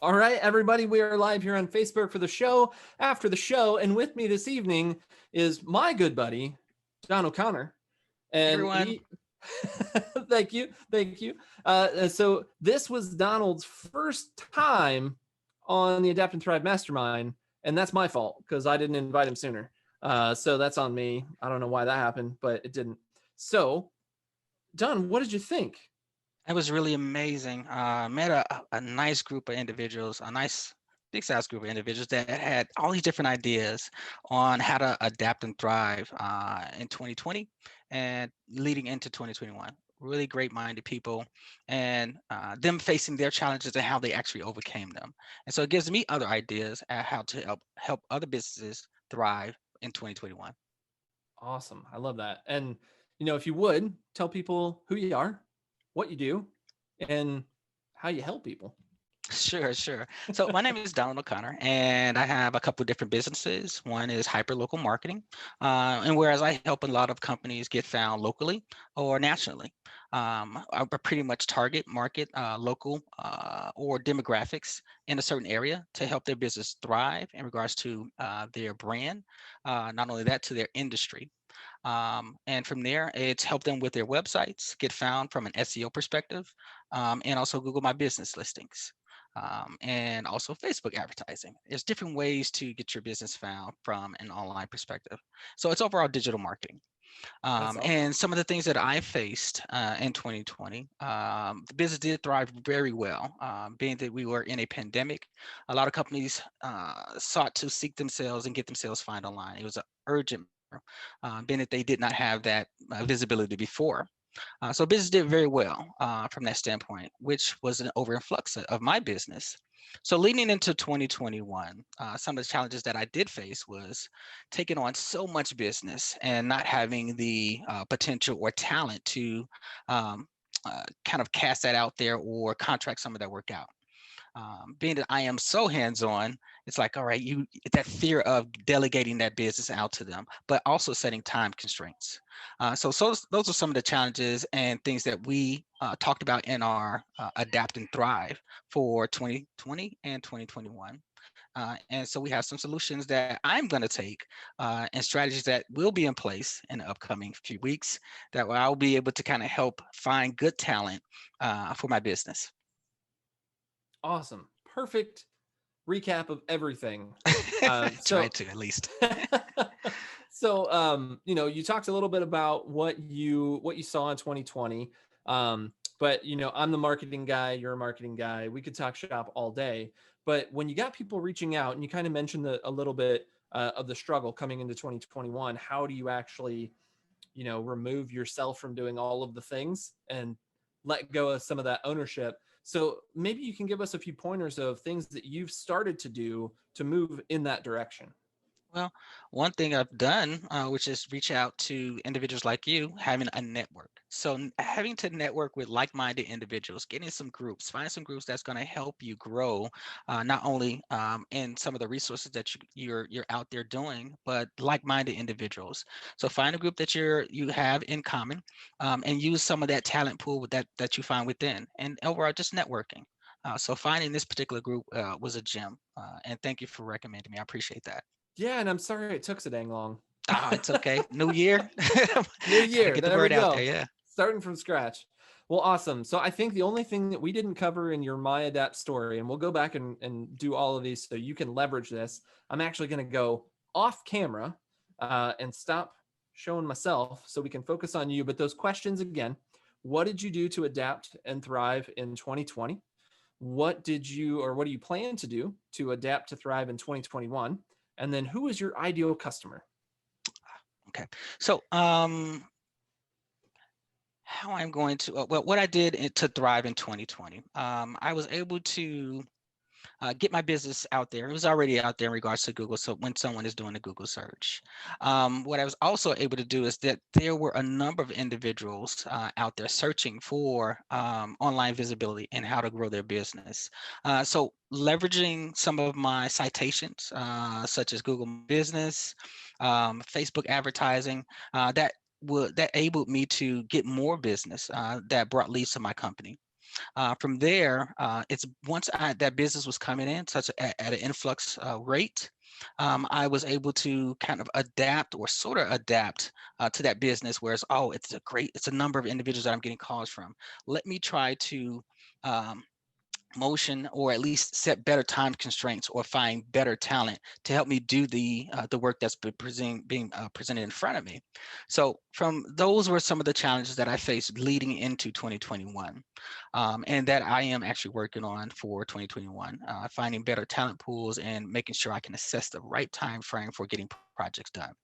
All right, everybody, we are live here on Facebook for the show after the show. And with me this evening is my good buddy, John O'Connor. And Everyone. he, thank you, thank you. So this was Donald's first time on the Adapt and Thrive Mastermind. And that's my fault because I didn't invite him sooner. So that's on me. I don't know why that happened, but it didn't. So, John, what did you think? It was really amazing. Met a nice group of individuals, a nice big size group of individuals that had all these different ideas on how to adapt and thrive in 2020 and leading into 2021. Really great minded people and them facing their challenges and how they actually overcame them. And so it gives me other ideas at how to help other businesses thrive in 2021. Awesome. I love that. And, if you would tell people who you are, what you do, and how you help people. Sure, sure. So my name is Donald O'Connor, and I have a couple of different businesses. One is hyperlocal marketing, and whereas I help a lot of companies get found locally or nationally, I pretty much target market local or demographics in a certain area to help their business thrive in regards to their brand, not only that, to their industry. And from there, it's helped them with their websites, get found from an SEO perspective, and also Google My Business listings. And also Facebook advertising. There's different ways to get your business found from an online perspective. So it's overall digital marketing. That's awesome. And some of the things that I faced in 2020, the business did thrive very well. Being that we were in a pandemic, a lot of companies sought to seek themselves and get themselves found online. It was an urgent matter, being that they did not have that visibility before. So business did very well from that standpoint, which was an overinflux of my business. So leading into 2021, some of the challenges that I did face was taking on so much business and not having the potential or talent to kind of cast that out there or contract some of that work out. Being that I am so hands-on, it's like, all right, you that fear of delegating that business out to them, but also setting time constraints. So those are some of the challenges and things that we talked about in our Adapt and Thrive for 2020 and 2021. And so we have some solutions that I'm going to take and strategies that will be in place in the upcoming few weeks that I'll be able to kind of help find good talent for my business. Awesome. Perfect recap of everything. Try So, to at least. you talked a little bit about what you saw in 2020. But I'm the marketing guy, you're a marketing guy. We could talk shop all day. But when you got people reaching out, and you kind of mentioned a little bit of the struggle coming into 2021, how do you actually, remove yourself from doing all of the things and let go of some of that ownership? So maybe you can give us a few pointers of things that you've started to do to move in that direction. Well, one thing I've done, which is reach out to individuals like you, having a network. So having to network with like-minded individuals, getting some groups, find some groups that's going to help you grow, not only in some of the resources that you're out there doing, but like-minded individuals. So find a group that you have in common, and use some of that talent pool that you find within, and overall just networking. So finding this particular group was a gem, and thank you for recommending me. I appreciate that. Yeah, and I'm sorry it took so dang long. It's okay. New year. New Gotta year. get the There we word out there. go. Yeah. Starting from scratch. Well, awesome. So I think the only thing that we didn't cover in your My Adapt story, and we'll go back and do all of these so you can leverage this. I'm actually going to go off camera and stop showing myself so we can focus on you. But those questions again, what did you do to adapt and thrive in 2020? What do you plan to do to adapt to thrive in 2021? And then who is your ideal customer? Okay. So, how I'm going to, well, what I did to thrive in 2020, I was able to get my business out there. It was already out there in regards to Google. So when someone is doing a Google search, what I was also able to do is that there were a number of individuals out there searching for online visibility and how to grow their business. So leveraging some of my citations, such as Google Business, Facebook advertising, that enabled me to get more business that brought leads to my company. From there, it's once that business was coming in such at an influx rate, I was able to kind of adapt or sort of adapt to that business. Whereas, oh, it's a number of individuals that I'm getting calls from. Let me try to um, motion or at least set better time constraints or find better talent to help me do the work that's being presented in front of me. So from those were some of the challenges that I faced leading into 2021, and that I am actually working on for 2021, finding better talent pools and making sure I can assess the right time frame for getting projects done.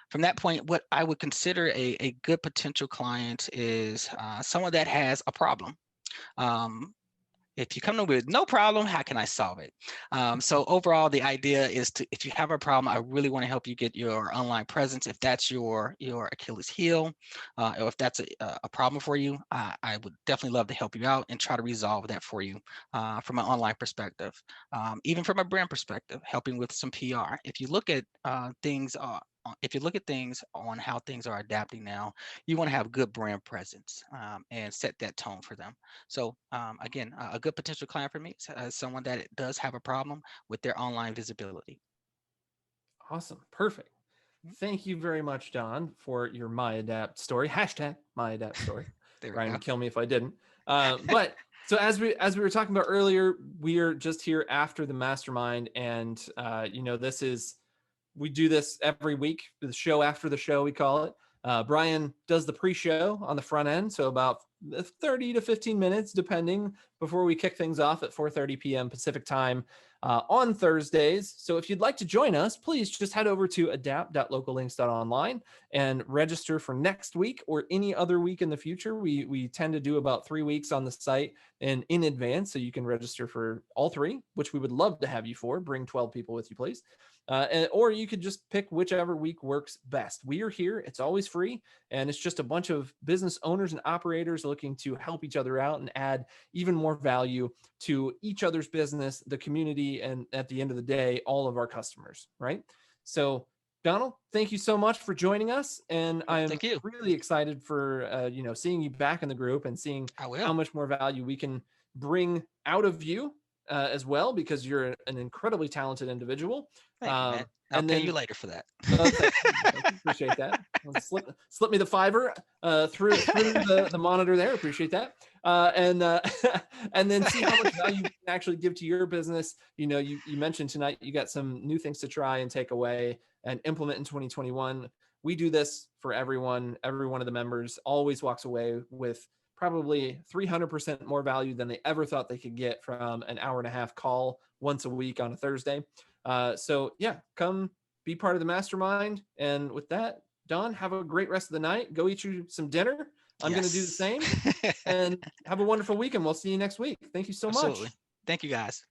From that point, what I would consider a good potential client is someone that has a problem. Um, if you come to me with no problem, how can I solve it? So overall, the idea is to, if you have a problem, I really want to help you get your online presence. If that's your Achilles heel, or if that's a problem for you, I would definitely love to help you out and try to resolve that for you from an online perspective, even from a brand perspective, helping with some PR. If you look at if you look at things on how things are adapting now, you want to have good brand presence and set that tone for them. So again, a good potential client for me is someone that does have a problem with their online visibility. Awesome. Perfect. Thank you very much, Don, for your MyAdapt story. Hashtag MyAdapt story. There we Ryan go. would kill me if I didn't. But so as we were talking about earlier, we are just here after the mastermind, and we do this every week. The show after the show, we call it. Brian does the pre-show on the front end, so about 30 to 15 minutes, depending, before we kick things off at 4:30 p.m. Pacific time on Thursdays. So if you'd like to join us, please just head over to adapt.locallinks.online and register for next week or any other week in the future. We tend to do about 3 weeks on the site and in advance, so you can register for all three, which we would love to have you for. Bring 12 people with you, please. Or you could just pick whichever week works best. We are here. It's always free. And it's just a bunch of business owners and operators looking to help each other out and add even more value to each other's business, the community, and at the end of the day, all of our customers, right? So Donald, thank you so much for joining us. And Well, I'm thank you. really excited for, seeing you back in the group and seeing I how will. much more value we can bring out of you as well, because you're an incredibly talented individual. Thank you, Matt. I'll And pay you then, later for that. thank you, appreciate that. Slip me the fiver through the monitor there. Appreciate that. And then see how much value you can actually give to your business. You mentioned tonight you got some new things to try and take away and implement in 2021. We do this for everyone. Every one of the members always walks away with probably 300% more value than they ever thought they could get from an hour and a half call once a week on a Thursday. So yeah, come be part of the mastermind. And with that, Don, have a great rest of the night. Go eat you some dinner. I'm going to do the Yes. same, and have a wonderful weekend. We'll see you next week. Thank you so much. Absolutely. Thank you, guys.